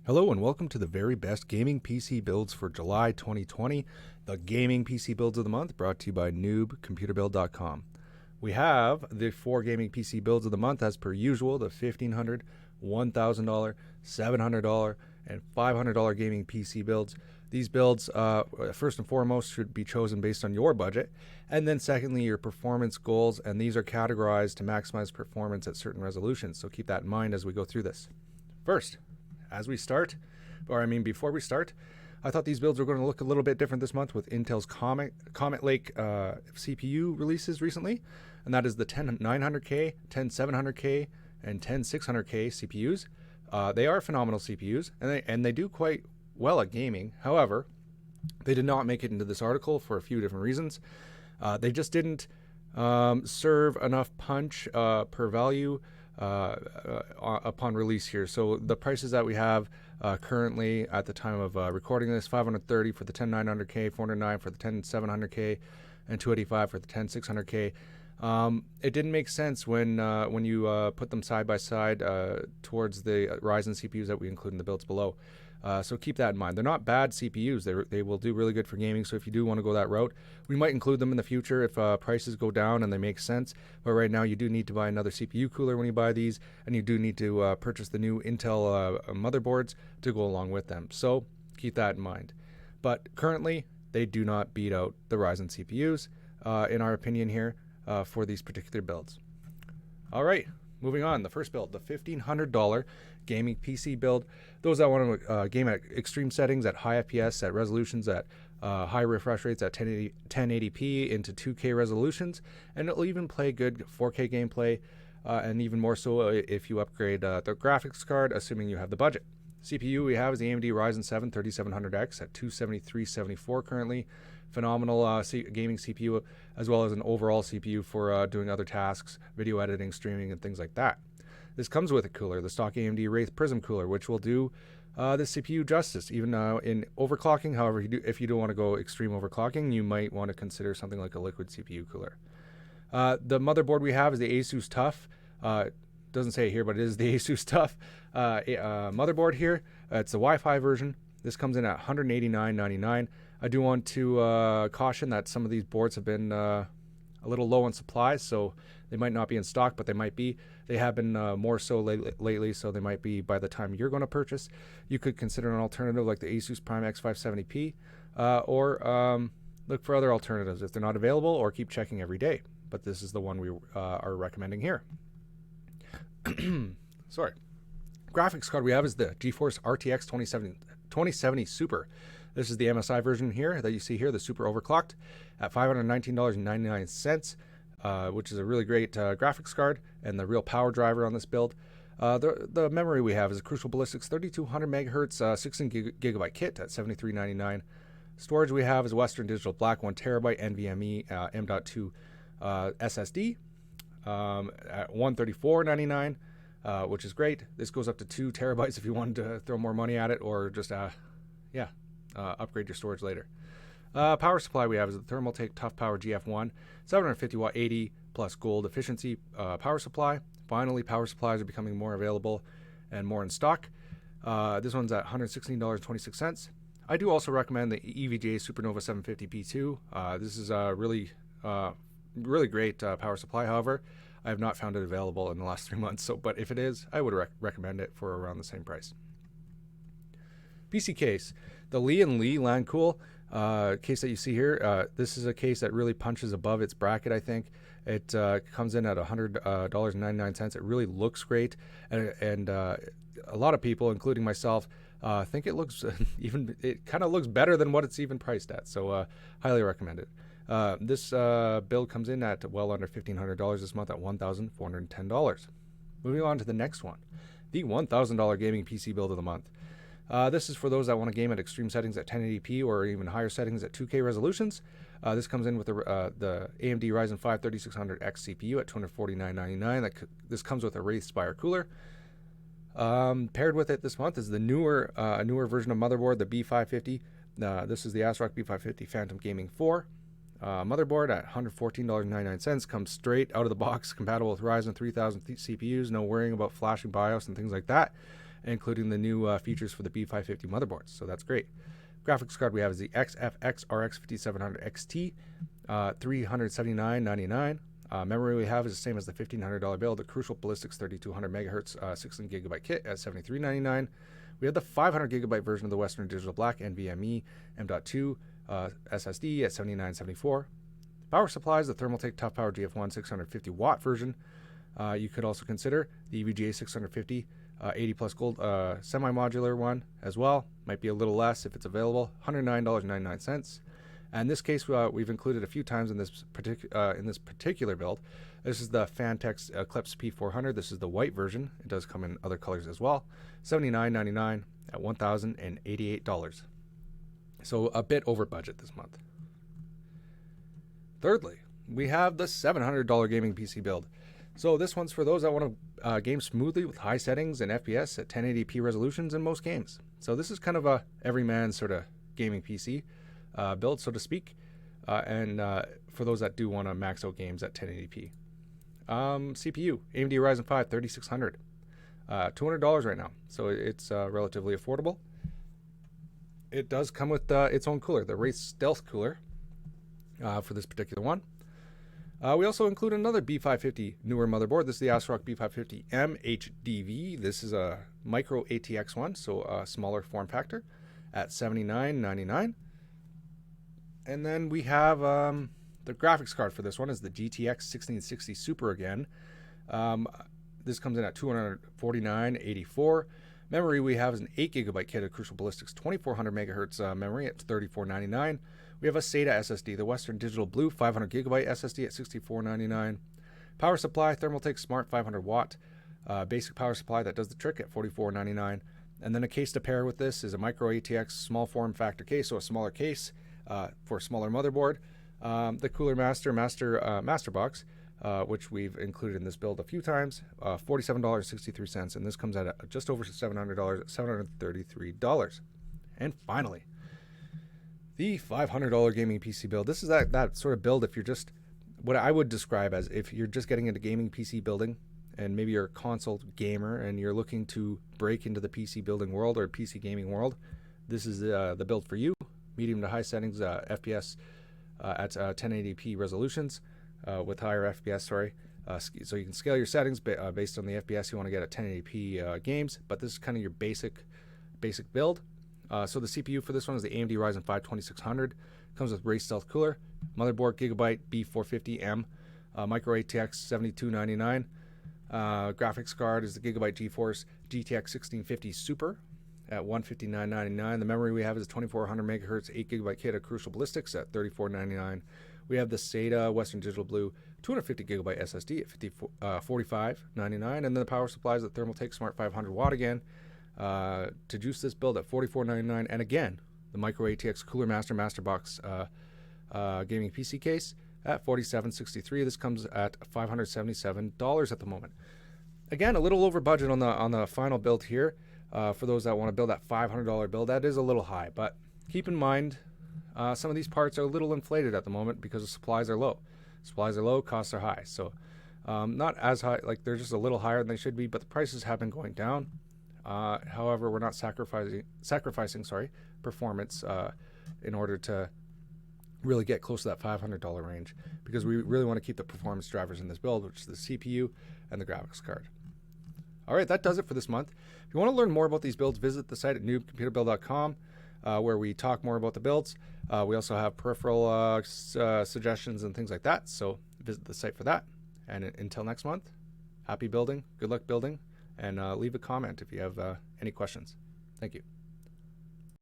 Hello and welcome to the very best gaming PC builds for July 2020, the gaming PC builds of the month, brought to you by noobcomputerbuild.com. We have the 4 gaming PC builds of the month as per usual, the $1,500, $1,000, $700, and $500 gaming PC builds. These builds, first and foremost, should be chosen based on your budget, and then secondly, your performance goals, and these are categorized to maximize performance at certain resolutions, so keep that in mind as we go through this. First, before we start, I thought these builds were going to look a little bit different this month with Intel's Comet Lake CPU releases recently, and that is the 10900K, 10700K, and 10600K CPUs. They are phenomenal CPUs, and they do quite well at gaming. However, they did not make it into this article for a few different reasons. They just didn't serve enough punch per value upon release here. So the prices that we have currently at the time of recording this, $530 for the 10900K, $409 for the 10700K, and $285 for the 10600K. It didn't make sense when you put them side by side towards the Ryzen CPUs that we include in the builds below. So keep that in mind. They're not bad CPUs. They will do really good for gaming. So if you do want to go that route, we might include them in the future if prices go down and they make sense. But right now, you do need to buy another CPU cooler when you buy these, and you do need to purchase the new Intel motherboards to go along with them. So keep that in mind. But currently, they do not beat out the Ryzen CPUs, in our opinion here, for these particular builds. All right. Moving on, the first build, the $1,500 gaming PC build. Those that want to game at extreme settings, at high FPS, at resolutions, at high refresh rates, at 1080p into 2K resolutions, and it'll even play good 4K gameplay, and even more so if you upgrade the graphics card, assuming you have the budget. CPU we have is the AMD Ryzen 7 3700X at $273.74 currently. Phenomenal gaming CPU, as well as an overall CPU for doing other tasks, video editing, streaming, and things like that. This comes with a cooler, the stock AMD Wraith Prism cooler, which will do the CPU justice, even in overclocking. However, if you do want to go extreme overclocking, you might want to consider something like a liquid CPU cooler. The motherboard we have is the Asus TUF. Doesn't say it here, but it is the Asus TUF motherboard here. It's the Wi-Fi version. This comes in at $189.99. I do want to caution that some of these boards have been a little low on supplies, so they might not be in stock, but they might be. They have been more so lately, so they might be by the time you're going to purchase. You could consider an alternative like the Asus Prime X570p, or look for other alternatives if they're not available, or keep checking every day. But this is the one we are recommending here. Sorry. Graphics card we have is the GeForce RTX 2070 Super. This is the MSI version here that you see here, the super overclocked, at $519.99, which is a really great graphics card and the real power driver on this build. The memory we have is a Crucial Ballistix 3200 megahertz 16 gigabyte kit at $73.99. Storage we have is Western Digital Black 1 terabyte NVMe M.2 SSD at $134.99, which is great. This goes up to 2 terabytes if you wanted to throw more money at it, or just upgrade your storage later. Power supply we have is the Thermaltake Tough Power GF1 750 watt 80 plus gold efficiency power supply. Finally, power supplies are becoming more available and more in stock. This one's at $116.26. I do also recommend the EVGA Supernova 750p2. This is a really great power supply. However, I have not found it available in the last 3 months. But if it is, I would recommend it for around the same price. PC case, the Lee & Lee Landcool case that you see here. This is a case that really punches above its bracket, I think. It comes in at $100.99. It really looks great, and a lot of people, including myself, think it looks it kind of looks better than what it's even priced at. So highly recommend it. This build comes in at well under $1,500 this month at $1,410. Moving on to the next one, the $1,000 gaming PC build of the month. This is for those that want to game at extreme settings at 1080p or even higher settings at 2K resolutions. This comes in with the AMD Ryzen 5 3600X CPU at $249.99. This comes with a Wraith Spire cooler. Paired with it this month is the newer version of motherboard, the B550. This is the ASRock B550 Phantom Gaming 4. Motherboard at $114.99, comes straight out of the box, compatible with Ryzen 3000 CPUs, no worrying about flashing BIOS and things like that. including the new features for the B550 motherboards. So that's great. Graphics card we have is the XFX RX 5700 XT, $379.99. Memory we have is the same as the $1,500 build, the Crucial Ballistix 3200 megahertz 16GB kit at $73.99. We have the 500 gigabyte version of the Western Digital Black NVMe M.2 SSD at $79.74. Power supplies, the Thermaltake Tough Power GF1 650 watt version. You could also consider the EVGA 650 80 plus gold semi-modular one as well. Might be a little less if it's available. $109.99. And in this case, we've included a few times in this particular build. This is the Fantex Eclipse P400. This is the white version. It does come in other colors as well. $79.99 at $1,088. So a bit over budget this month. Thirdly, we have the $700 gaming PC build. So this one's for those that want to game smoothly with high settings and FPS at 1080p resolutions in most games. So this is kind of a everyman sort of gaming PC build, so to speak, and for those that do want to max out games at 1080p. CPU, AMD Ryzen 5 3600, $200 right now, so it's relatively affordable. It does come with its own cooler, the Wraith Stealth cooler, for this particular one. We also include another B550 newer motherboard. This is the ASRock B550M HDV. This is a micro ATX one, so a smaller form factor at $79.99. And then we have the graphics card for this one is the GTX 1660 Super again. This comes in at $249.84. Memory we have is an 8GB kit of Crucial Ballistix 2400 megahertz memory at $34.99. We have a SATA SSD, the Western Digital Blue 500GB SSD at $64.99. Power supply, Thermaltake Smart 500 watt basic power supply that does the trick at $44.99. And then a case to pair with this is a micro ATX small form factor case, so a smaller case for a smaller motherboard. The Cooler Master Box, which we've included in this build a few times, $47.63, and this comes at just over $700, $733. And finally, the $500 gaming PC build. This is that sort of build if you're just, what I would describe as if you're just getting into gaming PC building, and maybe you're a console gamer and you're looking to break into the PC building world or PC gaming world. This is the build for you. Medium to high settings, FPS at 1080p resolutions with higher FPS, so you can scale your settings based on the FPS you want to get at 1080p games, but this is kind of your basic build. So the CPU for this one is the AMD Ryzen 5 2600. Comes with Wraith Stealth cooler, motherboard Gigabyte B450M, micro ATX $72.99. Graphics card is the Gigabyte GeForce GTX 1650 Super at $159.99. The memory we have is a 2400 megahertz 8GB kit of Crucial Ballistix at $34.99. We have the SATA Western Digital Blue 250GB SSD at $45.99. And then the power supply is the Thermaltake Smart 500 watt again to juice this build at $44.99. And again, the Micro ATX Cooler Master Box gaming PC case at $47.63. This comes at $577 at the moment. Again, a little over budget on the final build here. For those that want to build that $500 build, that is a little high. But keep in mind, some of these parts are a little inflated at the moment because the supplies are low. Supplies are low, costs are high. So not as high, like they're just a little higher than they should be, but the prices have been going down. However, we're not sacrificing performance in order to really get close to that $500 range, because we really want to keep the performance drivers in this build, which is the CPU and the graphics card. All right, that does it for this month. If you want to learn more about these builds, visit the site at noobcomputerbuild.com, where we talk more about the builds. We also have peripheral suggestions and things like that, so visit the site for that. And until next month, happy building, good luck building, and leave a comment if you have any questions. Thank you.